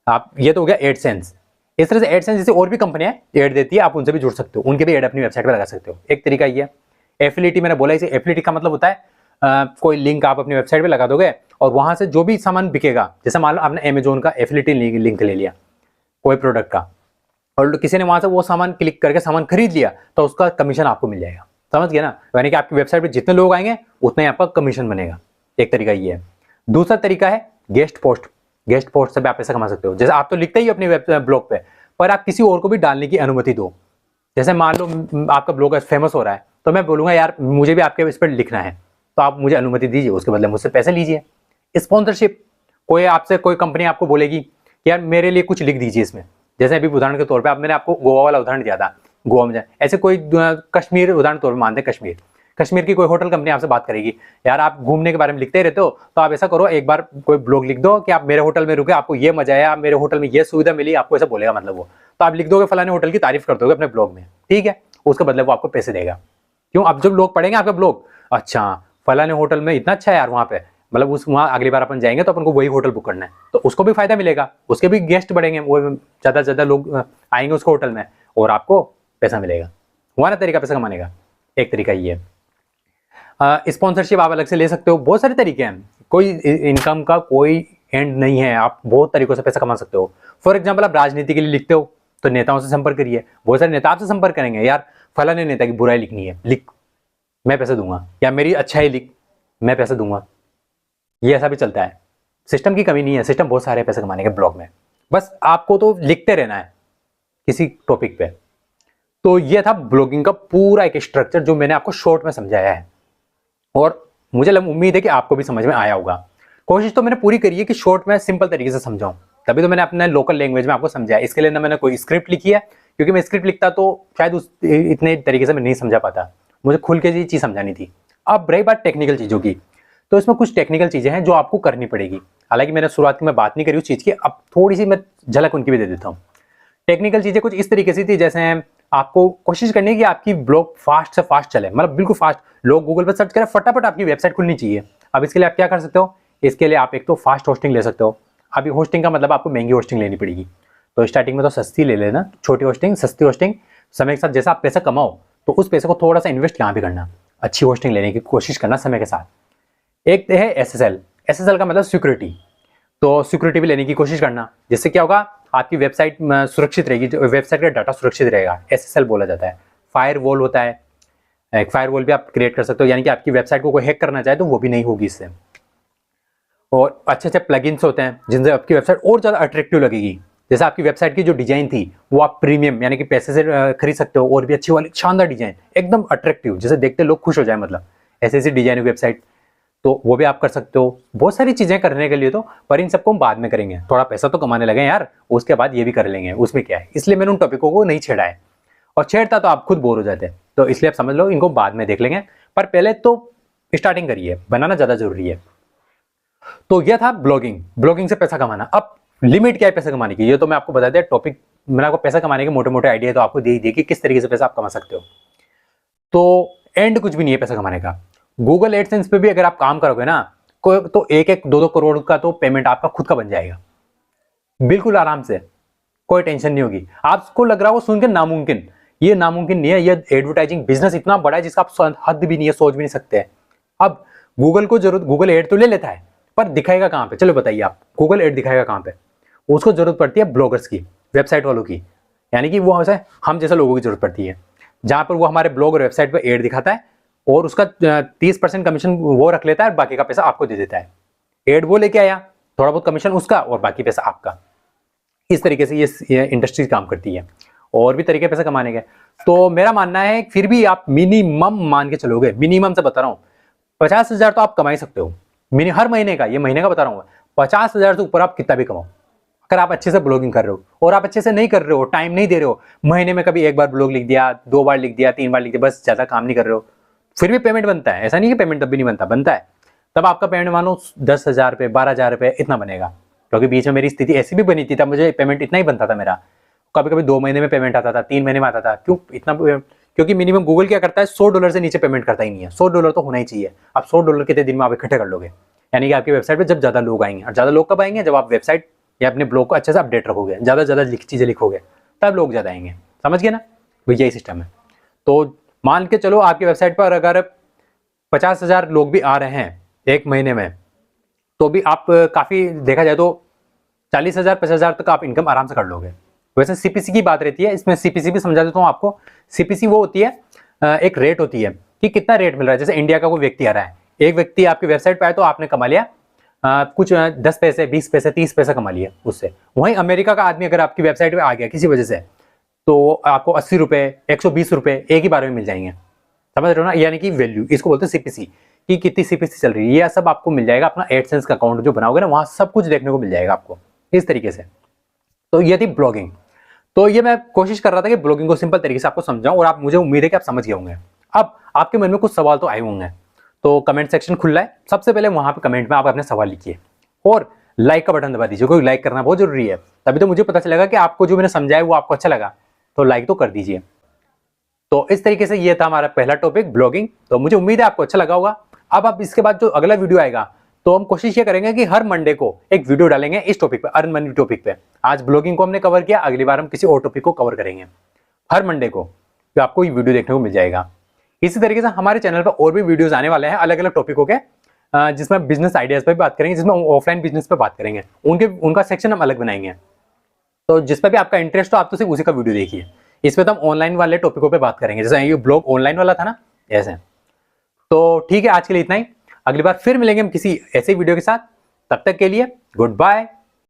Speaker 1: आप ये तो हो गया एडसेंस। इस तरह से एडसेंस जैसे और भी कंपनियां ऐड देती है, आप उनसे भी जुड़ सकते हो, उनके भी ऐड अपनी वेबसाइट पर लगा सकते हो। एक तरीका ये है। एफिलिएट मैंने बोला, इसे एफिलिएट का मतलब होता है कोई लिंक आप अपनी वेबसाइट पे लगा दोगे और वहां से जो भी सामान बिकेगा, जैसे मान लो आपने अमेजोन का एफिलिएट लिंक ले लिया कोई प्रोडक्ट का, और किसी ने वहां से वो सामान क्लिक करके सामान खरीद लिया, तो उसका कमीशन आपको मिल जाएगा। समझ गया ना, यानी कि आपकी वेबसाइट पे जितने लोग आएंगे उतना ही आपका कमीशन बनेगा। एक तरीका ये है। दूसरा तरीका है गेस्ट पोस्ट। गेस्ट पोस्ट से भी आप पैसा कमा सकते हो। जैसे आप तो लिखते ही अपने ब्लॉग पे, पर आप किसी और को भी डालने की अनुमति दो। जैसे मान लो आपका ब्लॉग फेमस हो रहा है, तो मैं बोलूंगा यार मुझे भी आपके इस पर लिखना है, तो आप मुझे अनुमति दीजिए, उसके बदले मुझसे पैसे लीजिए। स्पॉन्सरशिप, कोई आपसे कोई कंपनी आपको बोलेगी कि यार मेरे लिए कुछ लिख दीजिए इसमें। जैसे अभी उदाहरण के तौर पे मैंने आपको गोवा वाला उदाहरण दिया था, गोवा में ऐसे कोई कश्मीर उदाहरण तौर पर मानते हैं, कश्मीर की कोई होटल कंपनी आपसे बात करेगी, यार आप घूमने के बारे में लिखते रहते हो, तो आप ऐसा करो एक बार कोई ब्लॉग लिख दो कि आप मेरे होटल में रुके, आपको ये मजा आया, मेरे होटल में ये सुविधा मिली, आपको ऐसा बोलेगा मतलब वो, तो आप लिख दोगे फलाने होटल की तारीफ कर दोगे अपने ब्लॉग में, ठीक है। उसके बदले वो आपको पैसे देगा। क्यों? अब जब लोग पढ़ेंगे आपका ब्लॉग, अच्छा फलाने होटल में इतना अच्छा है यार वहाँ पे, मतलब उस वहाँ अगली बार अपन जाएंगे तो अपन को वही होटल बुक करना है, तो उसको भी फायदा मिलेगा, उसके भी गेस्ट बढ़ेंगे, वो ज्यादा से ज्यादा लोग आएंगे उसको होटल में, और आपको पैसा मिलेगा। हुआ ना तरीका पैसा कमाने का। एक तरीका ये है। स्पॉन्सरशिप आप अलग से ले सकते हो। बहुत सारे तरीके हैं, कोई इनकम का कोई एंड नहीं है, आप बहुत तरीकों से पैसा कमा सकते हो। फॉर एग्जाम्पल आप राजनीति के लिए लिखते हो, तो नेताओं से संपर्क करिए। बहुत सारे नेता आपसे संपर्क करेंगे, यार फलाने नेता की बुराई लिखनी है, लिख मैं पैसे दूंगा, या मेरी अच्छाई लिख मैं पैसे दूंगा। ये ऐसा भी चलता है। सिस्टम की कमी नहीं है, सिस्टम बहुत सारे पैसे कमाने के ब्लॉग में, बस आपको तो लिखते रहना है किसी टॉपिक पे। तो ये था ब्लॉगिंग का पूरा एक स्ट्रक्चर जो मैंने आपको शॉर्ट में समझाया है, और मुझे उम्मीद है कि आपको भी समझ में आया होगा। कोशिश तो मैंने पूरी करी है कि शॉर्ट में सिंपल तरीके से समझाऊं, तभी तो मैंने अपने लोकल लैंग्वेज में आपको समझाया। इसके लिए ना मैंने कोई स्क्रिप्ट लिखी है, क्योंकि मैं स्क्रिप्ट लिखता तो शायद उस इतने तरीके से मैं नहीं समझा पाता, मुझे खुल के ये चीज़ समझानी थी। अब रही बात टेक्निकल चीज़ों की, तो इसमें कुछ टेक्निकल चीज़ें हैं जो आपको करनी पड़ेगी। हालांकि मैंने शुरुआत में बात नहीं करी उस चीज़ की, अब थोड़ी सी मैं झलक उनकी भी दे देता हूँ। टेक्निकल चीज़ें कुछ इस तरीके से थी, जैसे आपको कोशिश करनी है कि आपकी ब्लॉग फास्ट से फास्ट चले, मतलब बिल्कुल फास्ट, लोग गूगल पर सर्च करें फटाफट आपकी वेबसाइट खुलनी चाहिए। अब इसके लिए आप क्या कर सकते हो, इसके लिए आप एक तो फास्ट होस्टिंग ले सकते हो। अभी होस्टिंग का मतलब आपको महंगी होस्टिंग लेनी पड़ेगी, तो स्टार्टिंग में तो सस्ती ले लेना, छोटी होस्टिंग, सस्ती होस्टिंग। समय के साथ जैसा आप पैसा कमाओ तो उस पैसे को थोड़ा सा इन्वेस्ट यहाँ भी करना, अच्छी होस्टिंग लेने की कोशिश करना समय के साथ। एक है SSL। SSL का मतलब सिक्योरिटी, तो सिक्योरिटी भी लेने की कोशिश करना, जिससे क्या होगा आपकी वेबसाइट सुरक्षित रहेगी, वेबसाइट का डाटा सुरक्षित रहेगा। SSL बोला जाता है। फायरवॉल होता है, एक फायरवॉल भी आप क्रिएट कर सकते हो, यानी कि आपकी वेबसाइट को कोई हैक करना चाहे तो वो भी नहीं होगी इससे। और अच्छे अच्छे प्लगइन्स होते हैं जिनसे आपकी वेबसाइट और ज़्यादा अट्रैक्टिव लगेगी। जैसे आपकी वेबसाइट की जो डिजाइन थी वो आप प्रीमियम यानी कि पैसे से खरीद सकते हो, और भी अच्छी वाली शानदार डिजाइन, एकदम अट्रैक्टिव, जैसे देखते लोग खुश हो जाए, मतलब ऐसी डिजाइन की वेबसाइट, तो वो भी आप कर सकते हो। बहुत सारी चीजें करने के लिए तो, पर इन सबको हम बाद में करेंगे, थोड़ा पैसा तो कमाने लगे यार, उसके बाद ये भी कर लेंगे, उसमें क्या है। इसलिए मैंने उन टॉपिकों को नहीं छेड़ा है, और छेड़ता तो आप खुद बोर हो जाते, तो इसलिए आप समझ लो इनको बाद में देख लेंगे, पर पहले तो स्टार्टिंग करिए, बनाना ज्यादा जरूरी है। तो यह था ब्लॉगिंग से पैसा कमाना। अब लिमिट क्या है पैसा कमाने की, ये तो मैं आपको बता दिया। टॉपिक मैंने आपको पैसा कमाने के मोटे मोटे आइडिया तो आपको दे ही दिए कि किस तरीके से पैसा आप कमा सकते हो। तो एंड कुछ भी नहीं है पैसा कमाने का। गूगल एडसेंस पे भी अगर आप काम करोगे ना, तो 1-2 करोड़ का तो पेमेंट आपका खुद का बन जाएगा, बिल्कुल आराम से, कोई टेंशन नहीं होगी। आपको लग रहा हो सुन के नामुमकिन, ये नामुमकिन नहीं है। ये एडवर्टाइजिंग बिजनेस इतना बड़ा है जिसका आप हद भी नहीं है, सोच भी नहीं सकते। अब गूगल को जरूरत, गूगल एड तो ले लेता है पर दिखाएगा कहाँ पे? चलो बताइए आप, गूगल एड दिखाएगा कहाँ पे? उसको जरूरत पड़ती है ब्लॉगर्स की, वेबसाइट वालों की, यानी कि वो हम जैसे लोगों की जरूरत पड़ती है, जहाँ पर वो हमारे ब्लॉग और वेबसाइट पर एड दिखाता है और उसका 30% कमीशन वो रख लेता है और बाकी का पैसा आपको दे देता है। एड वो लेके आया, थोड़ा बहुत कमीशन उसका और बाकी पैसा आपका। इस तरीके से ये इंडस्ट्री काम करती है। और भी तरीके पैसे कमाने के। तो मेरा मानना है फिर भी आप मिनिमम मान के चलोगे, मिनिमम से बता रहा हूँ 50,000 तो आप कमा ही सकते हो हर महीने का, ये महीने का बता रहा हूँ। 50,000 से ऊपर आप कितना भी कमाओ अगर आप अच्छे से ब्लॉगिंग कर रहे हो। और आप अच्छे से नहीं कर रहे हो, टाइम नहीं दे रहे हो, महीने में कभी एक बार ब्लॉग लिख दिया, 2 बार लिख दिया, 3 बार लिख दिया, बस ज्यादा काम नहीं कर रहे हो, फिर भी पेमेंट बनता है। ऐसा नहीं कि पेमेंट तब भी नहीं बनता, बनता है। तब आपका पेमेंट मानो 10,000 रुपये, 12,000 रुपये इतना बनेगा। क्योंकि बीच में मेरी स्थिति ऐसी भी बनी थी, तब मुझे पेमेंट इतना ही बनता था मेरा। कभी कभी 2 महीने में पेमेंट आता था, 3 महीने में आता था। क्यों इतना? क्योंकि मिनिमम गूगल क्या करता है, $100 से नीचे पेमेंट करता ही नहीं है। $100 तो होना ही चाहिए। आप $100 कितने दिन में आप इकट्ठे कर लोगे? यानी कि आपकी वेबसाइट पे जब ज्यादा लोग आएंगे, और ज्यादा लोग कब आएंगे? जब आप वेबसाइट या अपने ब्लॉग को अच्छे से अपडेट रखोगे, ज्यादा से ज्यादा चीजें लिखोगे, तब लोग ज्यादा आएंगे। समझ गए ना? तो यही सिस्टम है। तो मान के चलो आपकी वेबसाइट पर अगर 50,000 लोग भी आ रहे हैं एक महीने में, तो भी आप काफी देखा जाए तो 40,000 50,000 तक आप इनकम आराम से कर लोगे। वैसे सीपीसी की बात रहती है, इसमें सीपीसी भी समझा देता हूँ आपको। सीपीसी वो होती है, एक रेट होती है कि कितना रेट मिल रहा है। जैसे इंडिया का कोई व्यक्ति आ रहा है, एक व्यक्ति आपकी वेबसाइट पे आए तो आपने कमा लिया कुछ 10 पैसे, 20 पैसे, 30 पैसे कमा लिए उससे। वहीं अमेरिका का आदमी अगर आपकी वेबसाइट पे आ गया किसी वजह से, तो आपको 80 रुपए, 120 रुपए एक ही बार में मिल जाएंगे। समझ रहे हो ना? यानी कि वैल्यू, इसको बोलते हैं सीपीसी, कि कितनी सीपीसी चल रही है। ये सब आपको मिल जाएगा अपना एडसेंस का अकाउंट जो बनाओगे ना, वहां सब कुछ देखने को मिल जाएगा आपको इस तरीके से। तो ये थी ब्लॉगिंग। तो ये मैं कोशिश कर रहा था कि ब्लॉगिंग को सिंपल तरीके से आपको समझाऊं, और आप, मुझे उम्मीद है कि आप समझ गए होंगे। अब आपके मन में कुछ सवाल तो आए होंगे, तो कमेंट सेक्शन खुला है। सबसे पहले वहां पे कमेंट में आप अपने सवाल लिखिए और लाइक का बटन दबा दीजिए, क्योंकि लाइक करना बहुत जरूरी है। तभी तो मुझे पता चलेगा कि आपको जो मैंने समझाया वो आपको अच्छा लगा, तो लाइक तो कर दीजिए। तो इस तरीके से ये था हमारा पहला टॉपिक, ब्लॉगिंग। तो मुझे उम्मीद है आपको अच्छा लगा होगा। अब आप इसके बाद जो अगला वीडियो आएगा, तो हम कोशिश ये करेंगे कि हर मंडे को एक वीडियो डालेंगे इस टॉपिक पे, अर्न मनी टॉपिक पे। आज ब्लॉगिंग को हमने कवर किया, अगली बार हम किसी और टॉपिक को कवर करेंगे हर मंडे को, तो आपको ये वीडियो देखने को मिल जाएगा। इसी तरीके से हमारे चैनल पर और भी वीडियोस आने वाले हैं अलग अलग टॉपिकों के, जिसमें बिजनेस आइडियाज पर भी बात करेंगे, जिसमें ऑफलाइन बिजनेस पे बात करेंगे, उनका सेक्शन हम अलग बनाएंगे। तो जिस पर भी आपका इंटरेस्ट हो, आप तो सिर्फ उसी का वीडियो देखिए। इसमें तो हम ऑनलाइन वाले टॉपिकों पे बात करेंगे, जैसे ये ब्लॉग ऑनलाइन वाला था ना, ऐसे। तो ठीक है, आज के लिए इतना ही। अगली बार फिर मिलेंगे हम किसी ऐसे वीडियो के साथ। तब तक के लिए गुड बाय।